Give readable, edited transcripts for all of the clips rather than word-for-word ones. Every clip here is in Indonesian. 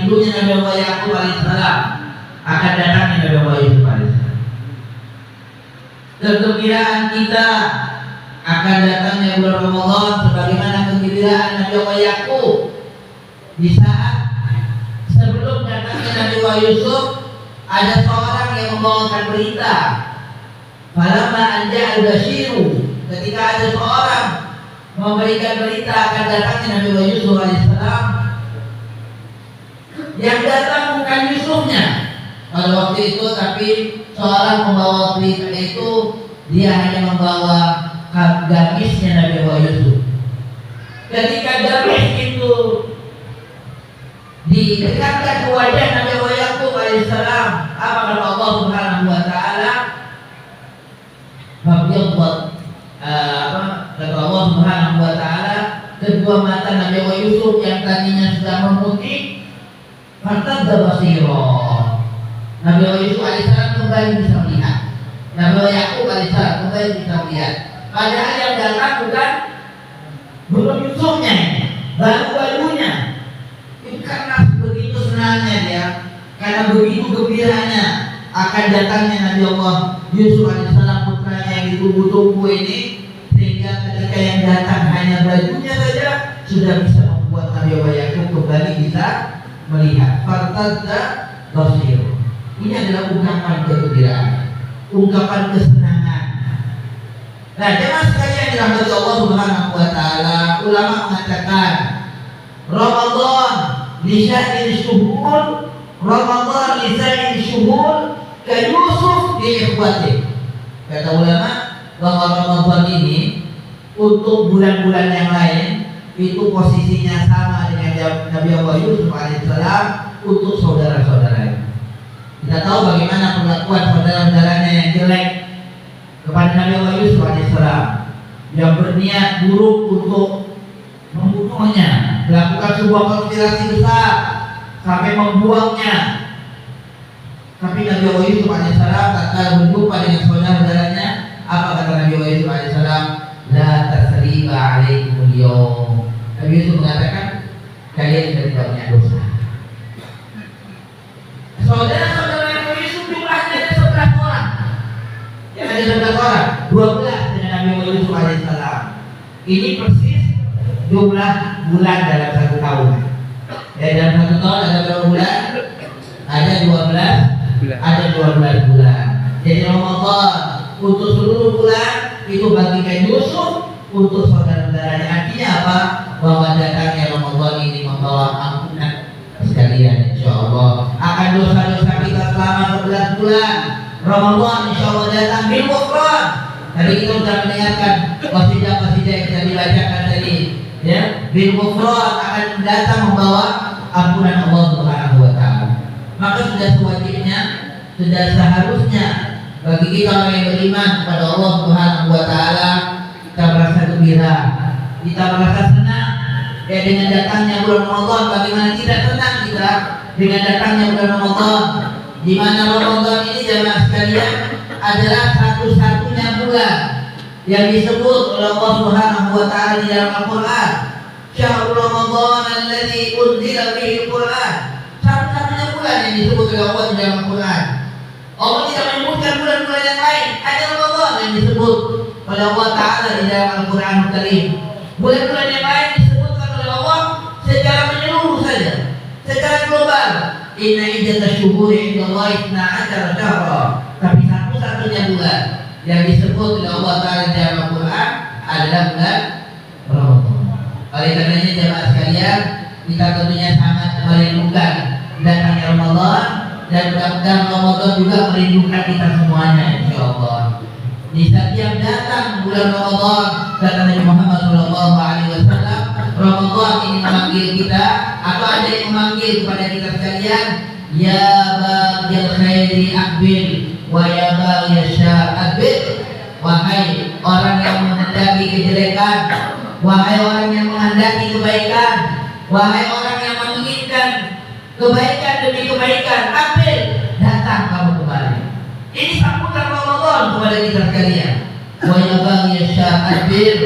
rindunya Nabi Allah Yakub alaihissalam akan datangnya Nabi Allah Yusuf alaihissalam. Kegembiraan kita akan datangnya bulan Ramadan sebagaimana kegembiraan Nabi Allah Yakub di saat sebelum datangnya Nabi Allah Yusuf. Ada seorang yang membawakan berita. Falamma anja al-bashiru, ketika ada seorang memberikan berita akan datangnya Nabi Allah Yusuf alaihissalam, yang datang bukan Yusufnya pada waktu itu, tapi seorang membawa berita itu dia hanya membawa gamisnya Nabi Allah Yusuf. Ketika gamis itu didekatkan ke wajah Nabi Allah Yakub alaihissalam, apa kata Allah Subhanahu wa taala? Kata Allah Subhanahu wa taala, kedua mata Nabi Allah Yusuf yang tadinya sudah memutih, fartadda basira. Nabi Allah Yusuf alaihissalam kembali bisa melihat. Nabi Allah Yakub alaihissalam kembali bisa melihat. Padahal yang datang belum Yusufnya, baru bajunya. Karena begitu senangnya dia, karena begitu gembiranya akan datangnya Nabi Allah Yusuf alaihissalam putranya yang ditunggu-tunggu ini, sehingga ketika yang datang hanya bajunya saja sudah bisa membuat Nabi Allah Yakub kembali bisa melihat. Fartadda basir. Ini adalah ungkapan kegembiraan, ungkapan kesenangan. Nah, jemaah sekalian dirahmati Allah Subhanahu wa taala, ulama mengatakan Ramadan lisya'il syuhur, Ramadan lisya'il syuhur ka Yusuf di ikhwati. Kata ulama bahwa Ramadan ini untuk bulan-bulan yang lain itu posisinya sama dengan Nabi Allah Yusuf alaihissalam untuk saudara-saudaranya. Kita tahu bagaimana perlakuan saudara-saudaranya yang jelek kepada Nabi Allah Yusuf alaihissalam, yang berniat buruk untuk membunuhnya, melakukan sebuah konspirasi besar sampai membuangnya. Tapi Nabi Allah Yusuf alaihissalam tatkala berjumpa dengan saudara-saudaranya, apa kata Nabi Allah Yusuf alaihissalam? La tasriba alaikumul yawm. Nabi Yusuf mengatakan, kalian sudah tidak punya dosa. Saudara-saudara Nabi Yusuf jumlahnya ada 11 orang. Yang ada 11 orang, 12 dengan Nabi Allah Yusuf alaihissalam. Ini persis jumlah bulan dalam satu tahun. Ya, dalam satu tahun ada berapa bulan? Ada 12, ada 12 bulan. Jadi Ramadan untuk seluruh bulan itu bagikan Yusuf untuk saudara-saudaranya. Artinya apa? Bahwa datangnya Ramadan ini membawa ampunan sekalian, insyaallah. Akan dosa-dosa kita selama 11 bulan. Ramadan insyaallah datang bil ghufran. Tadi kita sudah mendengarkan qasidah-qasidah yang kita dibacakan tadi. Ya, bil ghufran akan datang membawa ampunan Allah Subhanahu wa taala. Maka sudah sewajibnya, sudah seharusnya bagi kita orang yang beriman kepada Allah Subhanahu wa taala, kita merasa gembira, kita merasa senang ya dengan datangnya bulan Ramadan. Bagaimana tidak senang kita dengan datangnya bulan Ramadan, di mana Ramadan ini jemaah sekalian adalah satu-satunya bulan yang disebut oleh Allah Subhanahu wa taala di dalam Al-Qur'an, Syahrul Ramadan alladzi unzila fihi Al-Qur'an. Satu-satunya bulan yang disebut oleh Allah di dalam Al-Qur'an. Allah tidak menyebutkan bulan-bulan yang lain, hanya Ramadan yang disebut oleh Allah taala di dalam Al-Qur'an Al-Karim. Bulan-bulan yang lain disebutkan oleh Allah secara menyeluruh saja, secara global. Inna iddatash syuhuri 'indallahi 12 syahra. Tapi satu-satunya bulan yang disebut oleh Allah taala di dalam Al-Qur'an adalah bulan Ramadan. Oleh karenanya jemaah sekalian, kita tentunya sangat merindukan datangnya Ramadan, dan mudah-mudahan Ramadan juga merindukan kita semuanya, insyaallah. Di setiap datang bulan Ramadan, kata Nabi Muhammad SAW, Ramadan ini memanggil kita, atau ada yang memanggil kepada kita sekalian, ya baghil khairi aqbil wa ya baghil syarr aqbil. Wahai orang yang menghendaki kejelekan, wahai orang yang menghendaki kebaikan, wahai orang yang menginginkan kebaikan demi kebaikan, aqbil, datang kamu kembali. Ini sambutan Ramadan kepada kita sekalian. Wa ya baghil syarr aqbil.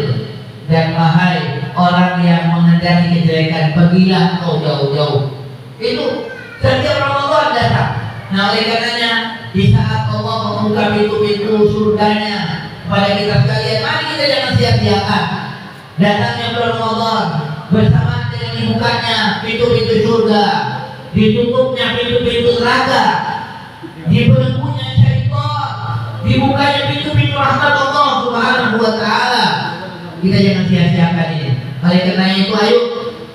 Dan wahai orang yang menghendaki kejelekan, pergilah kau jauh-jauh. Itu setiap Ramadan datang. Nah, oleh karenanya di saat Allah membuka pintu-pintu surganya kepada kita sekalian, mari kita jangan sia-siakan datangnya bulan Ramadan bersamaan dengan dibukanya pintu-pintu surga, ditutupnya pintu-pintu neraka, dibelenggunya syaitan, dibukanya pintu-pintu rahmat Allah Subhanahu wa taala. Kita jangan sia-siakan ini. Oleh karena itu, ayo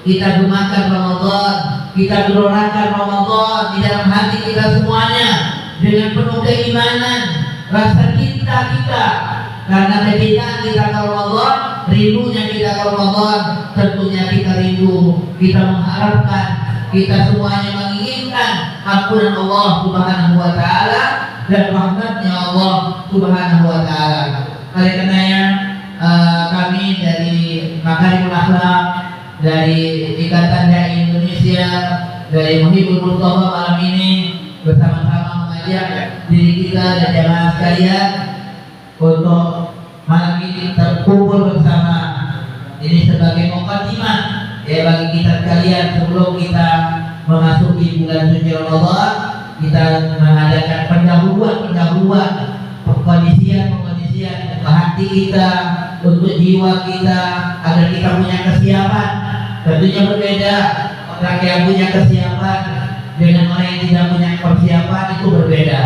kita gemakan Ramadan, kita gelorakan Ramadan di dalam hati kita semuanya dengan penuh keimanan, rasa cinta kita. Karena kecintaan kita ke Ramadan, rindunya kita ke Ramadan, tentunya kita rindu, kita mengharapkan, kita semuanya menginginkan ampunan Allah Subhanahu wa taala dan rahmatnya Allah Subhanahu wa taala. Oleh karenanya kami dari Makarimul Akhlak, dari Ikatan Dai Indonesia, dari Muhibbul Mustafa malam ini bersama-sama mengajak diri kita dan jamaah sekalian untuk malam ini terkumpul bersama. Ini sebagai muqaddimah ya bagi kita sekalian sebelum kita memasuki bulan suci Ramadan, kita mengadakan pendahuluan pengkondisian hati kita, untuk jiwa kita, agar kita punya kesiapan. Tentunya berbeda orang yang punya kesiapan dengan orang yang tidak punya persiapan, itu berbeda.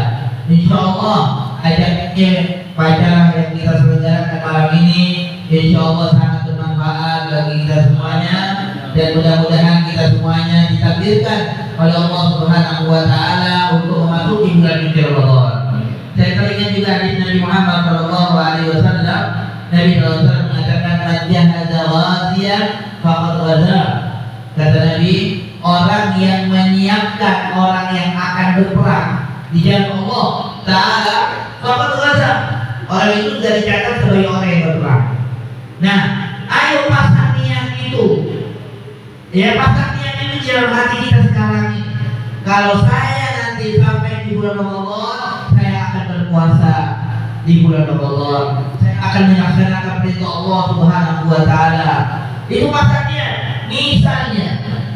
Insya Allah ajaknya pada yang kita selenggarakan malam ini insya Allah sangat bermanfaat bagi kita semuanya, dan mudah-mudahan kita semuanya ditakdirkan oleh Allah Subhanahu wa taala untuk memasuki bulan suci Ramadan. Saya teringat juga hadis Nabi Muhammad sallallahu alaihi wasallam. Nabi SAW mengatakan majahada ghaziyan faqad ghaza. Kata Nabi, orang yang menyiapkan orang yang akan berperang di jalan Allah taala faqad ghaza, orang itu sudah dicatat sebagai orang yang berperang. Nah, ayo pasang niat itu. Ya, pasang niat itu dalam hati kita sekarang ini. Kalau saya nanti sampai di bulan Ramadan, saya akan berpuasa di bulan Ramadan, saya akan melaksanakan perintah Allah Subhanahu wa taala. Itu pasangnya.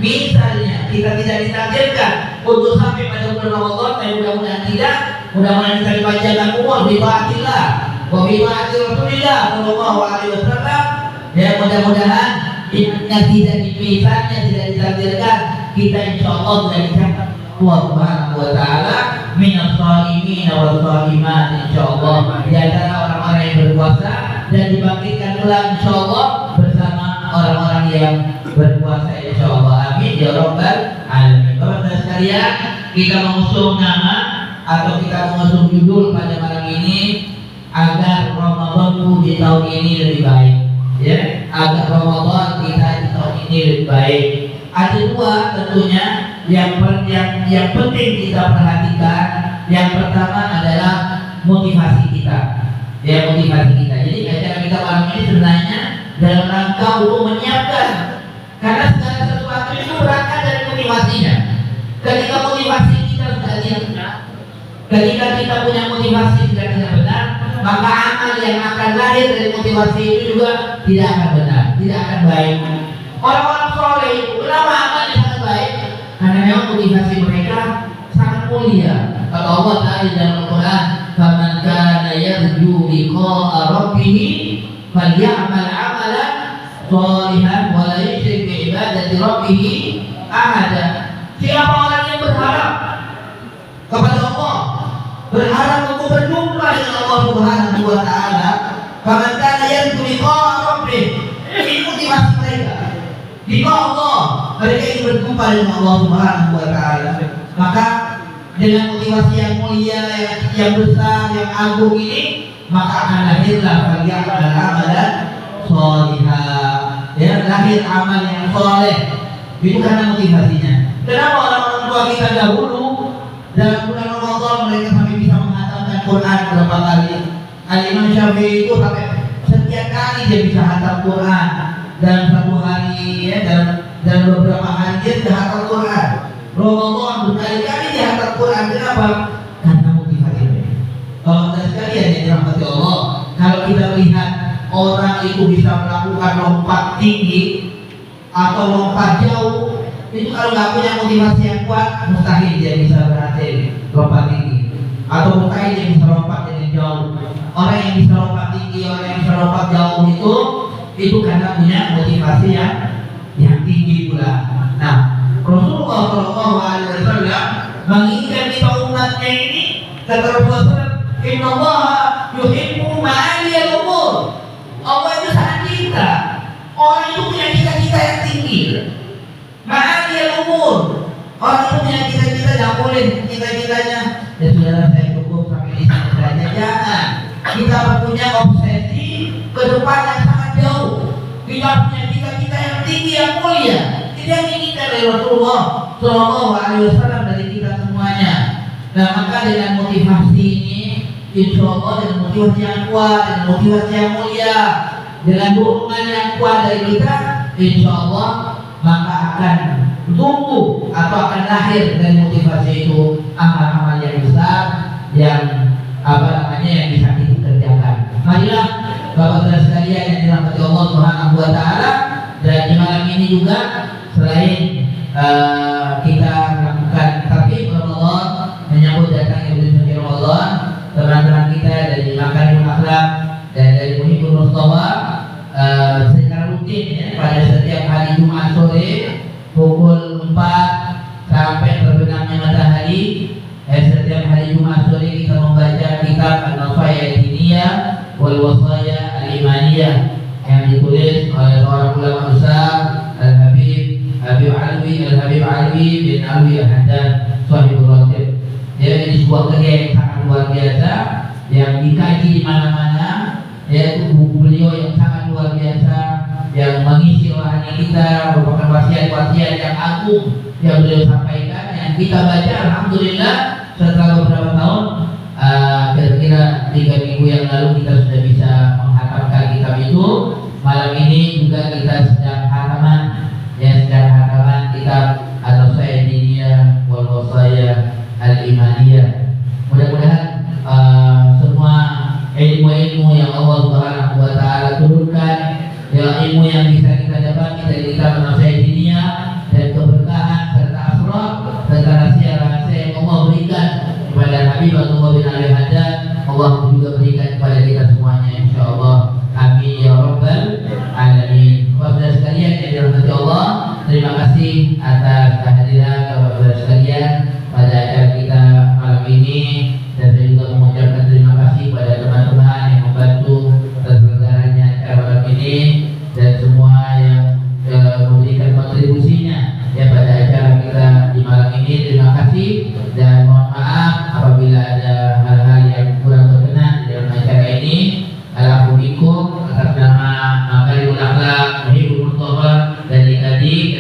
Misalnya kita tidak ditakdirkan untuk sampai pada bulan Ramadan, tapi mudah-mudahan tidak. Mudah-mudahan kita dipanjangkan umur di taatillah wa bi taati Rasulillah sallallahu alaihi wasallam. Ya, mudah-mudahan yang tidak dipisahnya, tidak ditakdirkan, kita insyaallah sudah dicatat Allah Subhanahu wa taala minas shalimin wal shalimat, insyaallah di antara orang-orang yang berpuasa, dan dibangkitkan ulang insyaallah bersama orang-orang yang berpuasa insyaallah. Amin ya rabbal alamin. Bapak-bapak sekalian, kita mengusung nama atau kita mengusung judul pada malam ini agar Ramadan di tahun ini lebih baik. Ya, agar Ramadan kita di tahun ini lebih baik. Ada dua tentunya yang penting kita perhatikan. Yang pertama adalah motivasi kita. Ya, motivasi kita. Jadi acara kita malam ini sebenarnya dalam rangka untuk menyiapkan, karena segala sesuatu itu berangkat dari motivasinya. Ketika motivasi kita sudah tidak, ketika kita punya motivasi tidak benar, maka amal yang akan lahir dari motivasi itu juga tidak akan benar, tidak akan baik. Orang-orang soleh itu kenapa amalnya sangat baik? Karena memang motivasi mereka sangat mulia. Kata Allah Ta'ala dalam Al-Quran, "Faman kana yarju liqa'a rabbih falyamal 'amalan shalihan wa la yusyrik bi ibadati rabbih ahada." Siapa orang yang berharap kepada Allah, berharap untuk berjumpa dengan Allah Subhanahu wa taala, faman kana yarju liqa'a rabbih, ini motivasi mereka. Jika Allah, mereka ingin berjumpa dengan Allah Subhanahu wa taala, maka dengan motivasi yang mulia, yang besar, yang agung ini, maka akan lahirlah amalan sholihah. Ya, lahir amal yang soleh. Itu karena motivasinya. Kenapa orang-orang tua kita dahulu dalam bulan Ramadan mereka sampai bisa menghatamkan Quran berapa kali? Al-Imam Syafi'i itu sampai setiap kali dia bisa hatam Quran dalam satu hari, ya, dalam beberapa hari dia sudah hatam Quran. Ramadan berkali-kali dia hatam Quran. Kenapa? Karena motivasi. Kalau kita sekalian yang dirahmati Allah, kalau kita melihat orang itu bisa melakukan lompat tinggi atau lompat jauh, itu kalau nggak punya motivasi yang kuat, mustahil dia bisa berhasil lompat tinggi, atau mustahil dia bisa lompat dengan jauh. Orang yang bisa lompat tinggi, orang yang bisa lompat jauh itu karena punya motivasi yang tinggi pula. Nah, Rasulullah Shallallahu Alaihi Wasallam menginginkan kita umatnya ini, kata Rasulullah, Inna Allah yuhibbu ma'aliyal umur. Allah itu sangat cinta orang itu punya cita-cita yang tinggi. Ma'aliyal umur, orang itu punya cita-cita, yang boleh cita-citanya ya sudah saya cukup sampai di sini saja. Jangan, kita punya obsesi ke depan yang sangat jauh. Kita punya cita-cita yang tinggi, yang mulia. Kita inginkan dari Rasulullah Shallallahu Alaihi Wasallam dari kita semuanya. Nah, maka dengan motivasi ini, insya Allah dengan motivasi yang kuat, dengan motivasi yang mulia, dengan dukungan yang kuat dari kita, insya Allah maka akan tumbuh atau akan lahir dari motivasi itu amal-amal yang besar yang yang bisa kita kerjakan. Marilah Bapak-Bapak sekalian yang dirahmati Allah Subhanahu wa taala, dan di malam ini juga selain kita melakukan takbir Ramadan menyambut datangnya bulan suci Ramadan, teman-teman kita dari Makarimul Akhlak dan dari Muhibbul Mustafa secara rutin ya, pada setiap hari Jumat sore pukul 4 sampai terbenamnya matahari, setiap hari Jumat sore kita membaca kitab An-Nasaiha Ad-Diniyah wal Wasaya Al-Imaniyah yang ditulis oleh seorang ulama besar, Al-Habib Alwi bin Alwi Al-Haddad Sahibul Ratib. Ini sebuah karya yang sangat luar biasa yang dikaji di mana-mana, yaitu buku beliau yang sangat luar biasa yang mengisi rohani kita, merupakan wasiat-wasiat yang agung yang beliau sampaikan, yang kita baca alhamdulillah setelah beberapa tahun, kira-kira 3 minggu yang lalu kita sudah bisa menghatamkan kitab itu. Malam ini juga kita sedang hataman kitab An-Nasaiha Ad-Diniyah wal Wasaya Al-Imaniyah. Mudah-mudahan semua ilmu-ilmu yang Allah Subhanahu wa taala turunkan, ya, ilmu yang bisa kita dapat dari kitab An-Nasaiha Ad-Diniyah, dan keberkahan serta asrar serta rahasia-rahasia yang Allah berikan kepada Habib Abdullah bin Ali Haddad, Allah juga berikan kepada kita semuanya insyaallah. Amin ya rabbal alamin. Bapak-bapak sekalian yang dirahmati Allah, terima kasih atas kehadiran bapak-bapak sekalian pada acara kita malam ini, dan saya juga mengucapkan terima kasih pada teman-teman yang membantu terselenggaranya acara malam ini dan semua yang memberikan kontribusinya ya pada acara kita di malam ini. Terima kasih dan mohon maaf apabila ada hal-hal yang kurang berkenan di dalam acara ini. Alhamdulillah atas nama Makarimul Akhlak Muhibbul Mustafa dari tadi